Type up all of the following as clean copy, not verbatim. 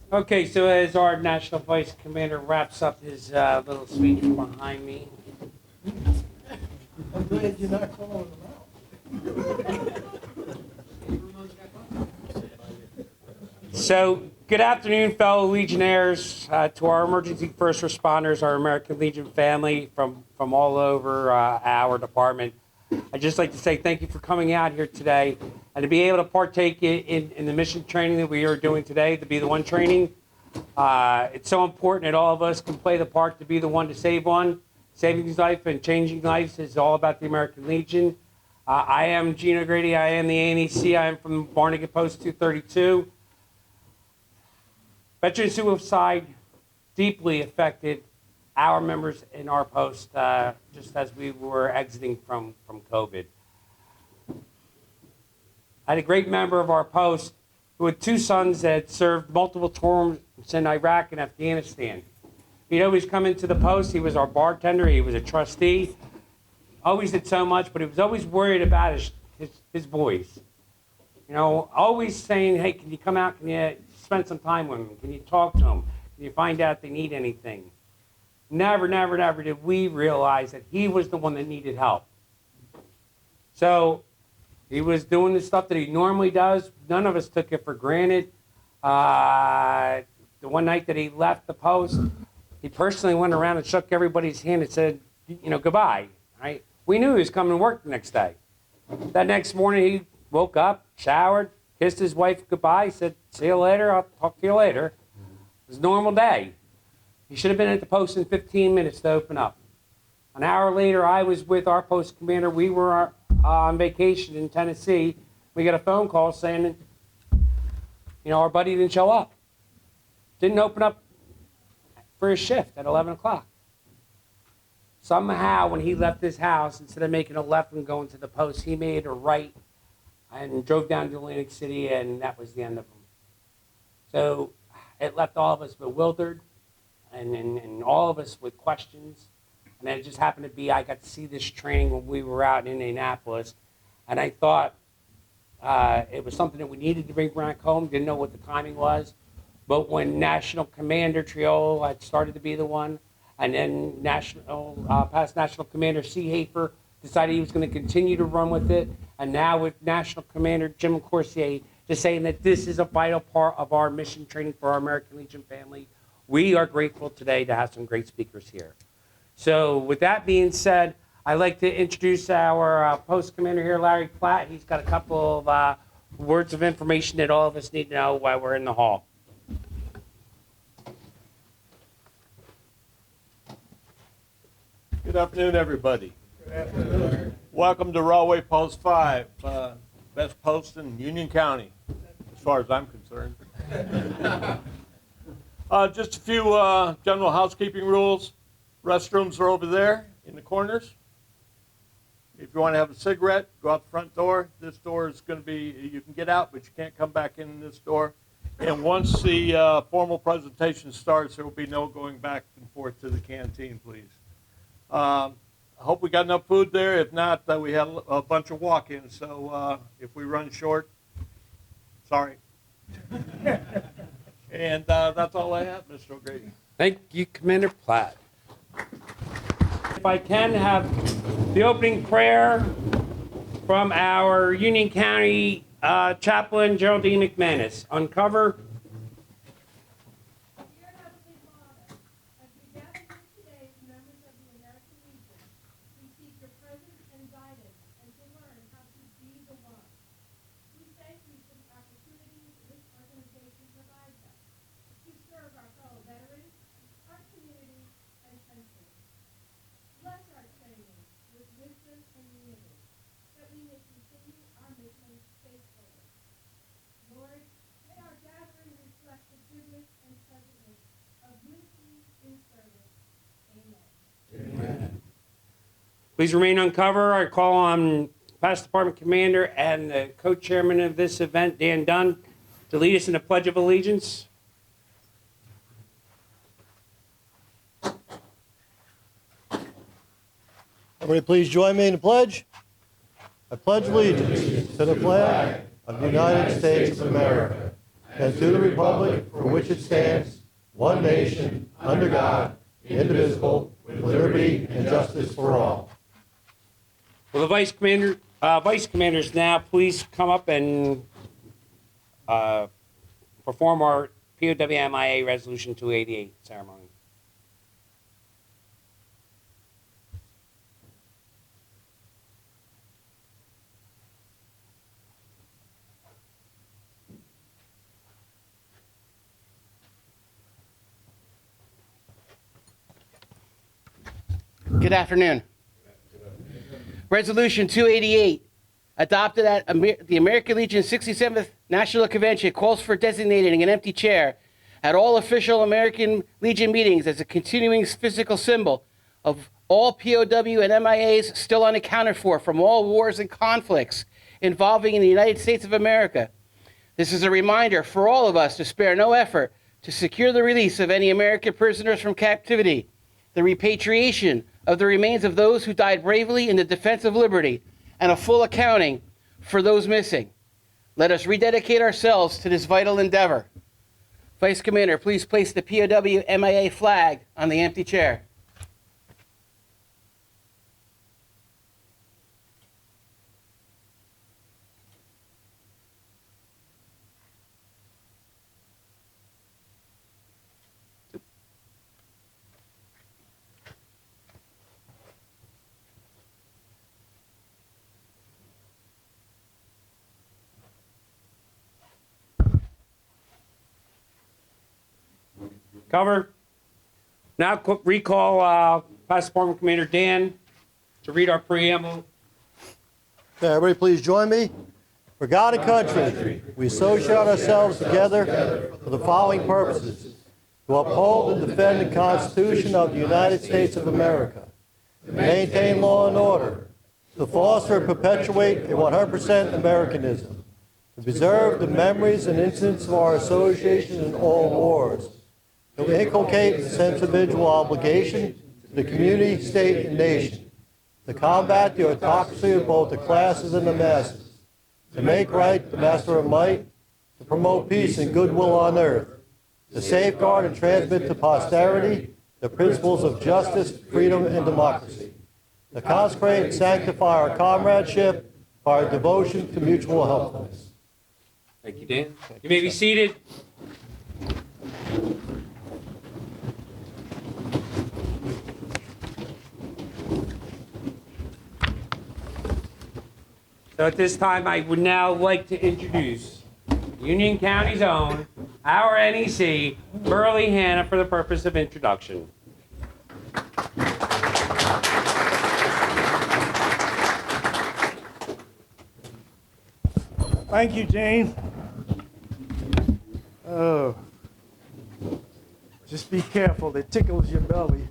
Okay, so as our National Vice Commander wraps up his little speech behind me. I'm glad you're not calling them out. So, good afternoon, fellow Legionnaires, to our emergency first responders, our American Legion family from all over our department. I'd just like to say thank you for coming out here today and to be able to partake in the mission training that we are doing today, the Be the One training. It's so important that all of us can play the part to be the one to save one. Saving life and changing lives is all about the American Legion. I am Gino Grady. I am the ANEC. I am from Barnegat Post 232. Veteran suicide deeply affected our members in our post just as we were exiting from COVID. I had a great member of our post who had two sons that had served multiple terms in Iraq and Afghanistan. He'd always come into the post. He was our bartender. He was a trustee. Always did so much, but he was always worried about his boys. You know, always saying, hey, can you come out? Can you spend some time with them? Can you talk to them? Can you find out if they need anything? Never did we realize that he was the one that needed help. So he was doing the stuff that he normally does. None of us took it for granted. The one night that he left the post, he personally went around and shook everybody's hand and said, you know, goodbye. Right? We knew he was coming to work the next day. That next morning, he woke up, showered, kissed his wife goodbye, said, see you later, I'll talk to you later. It was a normal day. He should have been at the post in 15 minutes to open up. An hour later, I was with our post commander. We were on vacation in Tennessee. We got a phone call saying, you know, our buddy didn't show up. Didn't open up for his shift at 11 o'clock. Somehow, when he left his house, instead of making a left and going to the post, he made a right and drove down to Atlantic City, and that was the end of him. So it left all of us bewildered and all of us with questions. And it just happened to be I got to see this training when we were out in Indianapolis, and I thought it was something that we needed to bring back home. Didn't know what the timing was. But when National Commander Triolo had started to be the one, and then past National Commander Seehafer decided he was going to continue to run with it, and now with National Commander Jim Corsier just saying that this is a vital part of our mission training for our American Legion family, we are grateful today to have some great speakers here. So with that being said, I'd like to introduce our post commander here, Larry Platt. He's got a couple of words of information that all of us need to know while we're in the hall. Good afternoon, everybody. Good afternoon. Welcome to Rahway Post 5, best post in Union County, as far as I'm concerned. Just a few general housekeeping rules. Restrooms are over there in the corners. If you want to have a cigarette, go out the front door. This door is going to be, you can get out, but you can't come back in this door. And once the formal presentation starts, there will be no going back and forth to the canteen, please. I hope we got enough food there. If not, we had a bunch of walk-ins, so if we run short, sorry. And that's all I have, Mr. O'Grady. Thank you, Commander Platt. If I can have the opening prayer from our Union County Chaplain Geraldine McManus. Uncover. Please remain on cover. I call on Past Department Commander and the co-chairman of this event, Dan Dunn, to lead us in the Pledge of Allegiance. Everybody please join me in the pledge. I pledge allegiance to the flag of the United States of America and to the republic for which it stands, one nation, under God, indivisible, with liberty and justice for all. Will the vice commanders now please come up and perform our POWMIA Resolution 288 ceremony? Good afternoon. Resolution 288, adopted at the American Legion 67th National Convention, calls for designating an empty chair at all official American Legion meetings as a continuing physical symbol of all POW and MIAs still unaccounted for from all wars and conflicts involving in the United States of America. This is a reminder for all of us to spare no effort to secure the release of any American prisoners from captivity, the repatriation of the remains of those who died bravely in the defense of liberty, and a full accounting for those missing. Let us rededicate ourselves to this vital endeavor. Vice Commander, please place the POW MIA flag on the empty chair. Cover. Now recall Past Department Commander Dan to read our preamble. Okay, everybody please join me. For God and country, we associate ourselves together for the following purposes: to uphold and defend the Constitution of the United States of America, to maintain law and order, to foster and perpetuate a 100% Americanism, to preserve the memories and incidents of our association in all wars, to inculcate a sense of individual obligation to the community, state, and nation, to combat the autocracy of both the classes and the masses, to make right the master of might, to promote peace and goodwill on earth, to safeguard and transmit to posterity the principles of justice, freedom, and democracy, to consecrate and sanctify our comradeship by our devotion to mutual helpfulness. Thank you, Dan. You may be seated. So at this time, I would now like to introduce Union County's own, our NEC, Burley Hanna, for the purpose of introduction. Thank you, Jane. Oh, just be careful, it tickles your belly.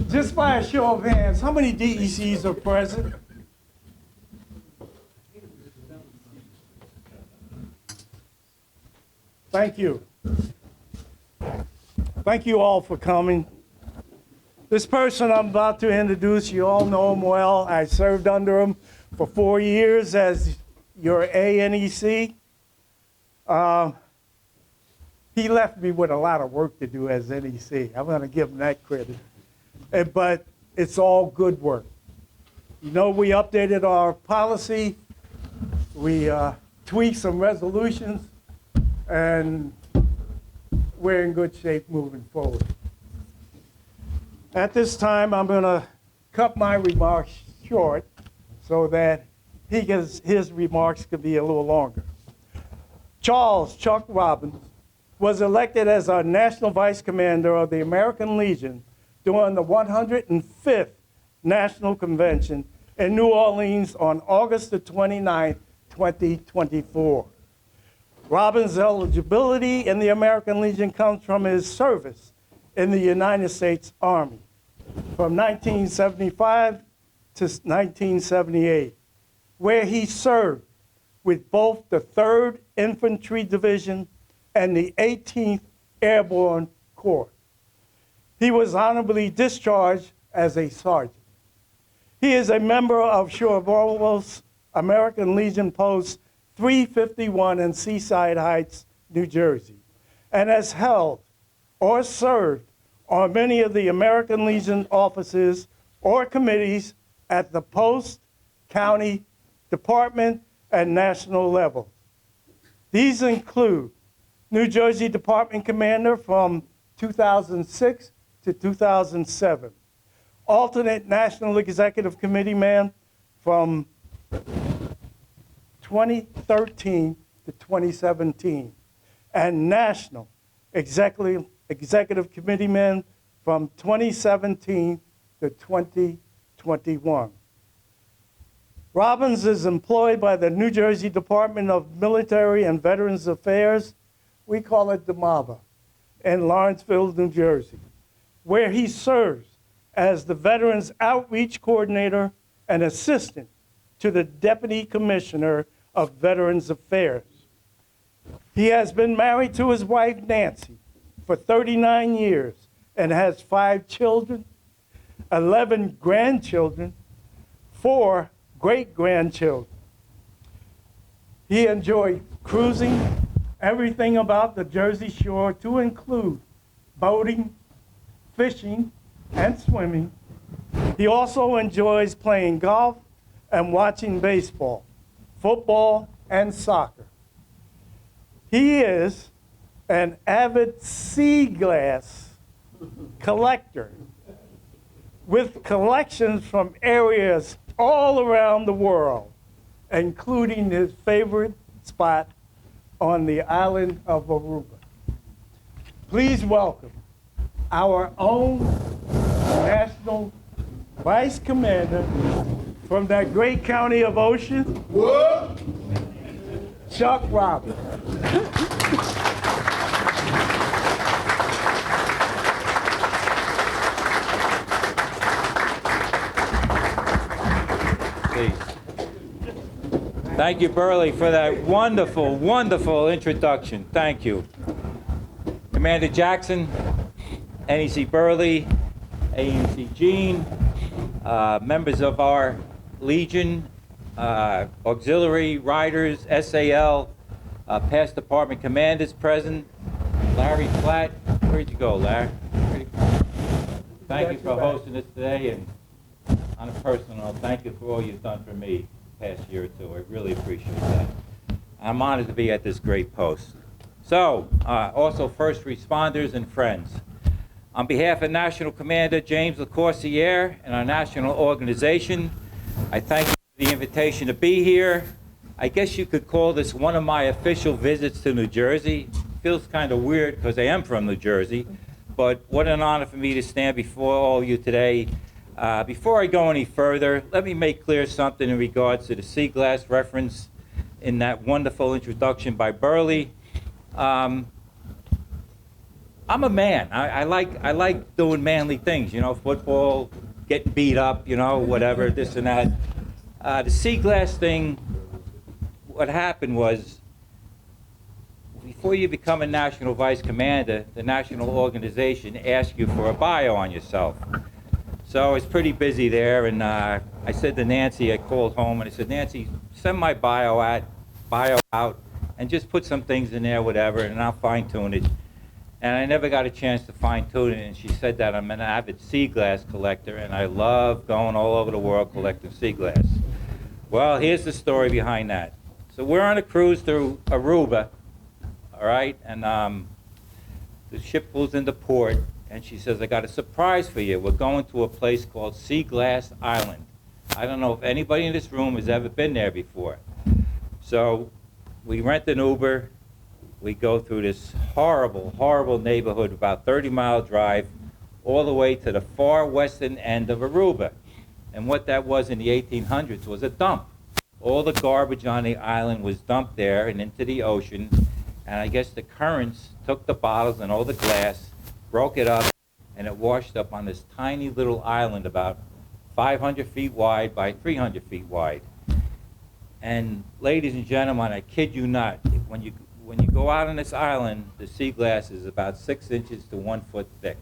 Just by a show of hands, how many DECs are present? Thank you. Thank you all for coming. This person I'm about to introduce, you all know him well. I served under him for 4 years as your ANEC. He left me with a lot of work to do as NEC. I'm going to give him that credit. But it's all good work. You know, we updated our policy. We tweaked some resolutions. And we're in good shape moving forward. At this time, I'm going to cut my remarks short so that his remarks can be a little longer. Charles Chuck Robbins was elected as our National Vice Commander of the American Legion during the 105th National Convention in New Orleans on August the 29th, 2024. Robbins' eligibility in the American Legion comes from his service in the United States Army from 1975 to 1978, where he served with both the 3rd Infantry Division and the 18th Airborne Corps. He was honorably discharged as a sergeant. He is a member of Chevrolet's American Legion Post 351 in Seaside Heights, New Jersey, and has held or served on many of the American Legion offices or committees at the post, county, department, and national level. These include New Jersey Department Commander from 2006 to 2007, alternate National Executive Committee man from 2013 to 2017, and National Executive Committee man from 2017 to 2021. Robbins is employed by the New Jersey Department of Military and Veterans Affairs, we call it DMAVA, in Lawrenceville, New Jersey, where he serves as the Veterans Outreach Coordinator and Assistant to the Deputy Commissioner of Veterans Affairs. He has been married to his wife, Nancy, for 39 years and has 5 children, 11 grandchildren, 4 great-grandchildren. He enjoys cruising, everything about the Jersey Shore to include boating, fishing, and swimming. He also enjoys playing golf and watching baseball, football, and soccer. He is an avid sea glass collector with collections from areas all around the world, including his favorite spot on the island of Aruba. Please welcome our own National Vice Commander from that great county of Ocean, Chuck Robbins. Thank you, Burley, for that wonderful, wonderful introduction. Thank you. Commander Jackson, NEC Burley, ANC Gene, members of our Legion, auxiliary riders, SAL, past department commanders present, Larry Platt. Where'd you go, Larry? Thank you for hosting us today, and on a personal note, thank you for all you've done for me the past year or two. I really appreciate that. I'm honored to be at this great post. So, also first responders and friends. On behalf of National Commander James LaCourciere and our national organization, I thank you for the invitation to be here. I guess you could call this one of my official visits to New Jersey. Feels kind of weird because I am from New Jersey, but what an honor for me to stand before all of you today. Before I go any further, let me make clear something in regards to the sea glass reference in that wonderful introduction by Burley. I'm a man. I like doing manly things, you know, football, getting beat up, you know, whatever, this and that. The sea glass thing, what happened was, before you become a national vice commander, the national organization asks you for a bio on yourself. So I was pretty busy there, and I said to Nancy, I called home and I said, Nancy, send my bio out, and just put some things in there, whatever, and I'll fine tune it. And I never got a chance to fine tune it, and she said that I'm an avid sea glass collector, and I love going all over the world collecting sea glass. Well, here's the story behind that. So we're on a cruise through Aruba, all right, and the ship pulls into port, and she says, I got a surprise for you. We're going to a place called Sea Glass Island. I don't know if anybody in this room has ever been there before. So we rent an Uber. We go through this horrible, horrible neighborhood, about 30-mile drive, all the way to the far western end of Aruba. And what that was in the 1800s was a dump. All the garbage on the island was dumped there and into the ocean. And I guess the currents took the bottles and all the glass, broke it up, and it washed up on this tiny little island about 500 feet wide by 300 feet wide. And ladies and gentlemen, I kid you not, when you go out on this island, the sea glass is about 6 inches to 1 foot thick.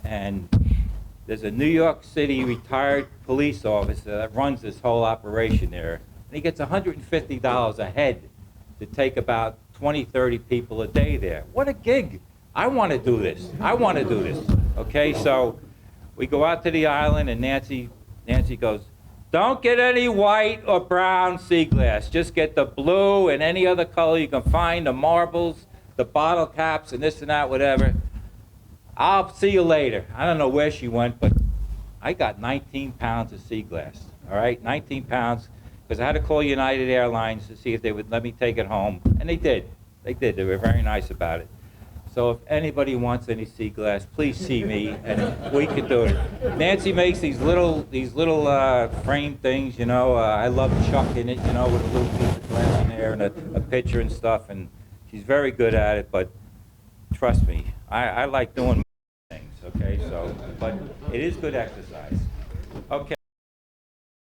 And there's a New York City retired police officer that runs this whole operation there. And he gets $150 a head to take about 20, 30 people a day there. What a gig. I want to do this. I want to do this. Okay, so we go out to the island, and Nancy goes, don't get any white or brown sea glass. Just get the blue and any other color you can find, the marbles, the bottle caps, and this and that, whatever. I'll see you later. I don't know where she went, but I got 19 pounds of sea glass, all right? 19 pounds, because I had to call United Airlines to see if they would let me take it home, and they did. They did. They were very nice about it. So if anybody wants any sea glass, please see me, and we could do it. Nancy makes these little frame things, you know. I love Chuck in it, you know, with a little piece of glass in there and a pitcher and stuff, and she's very good at it, but trust me, I like doing things, okay? So, but it is good exercise. Okay.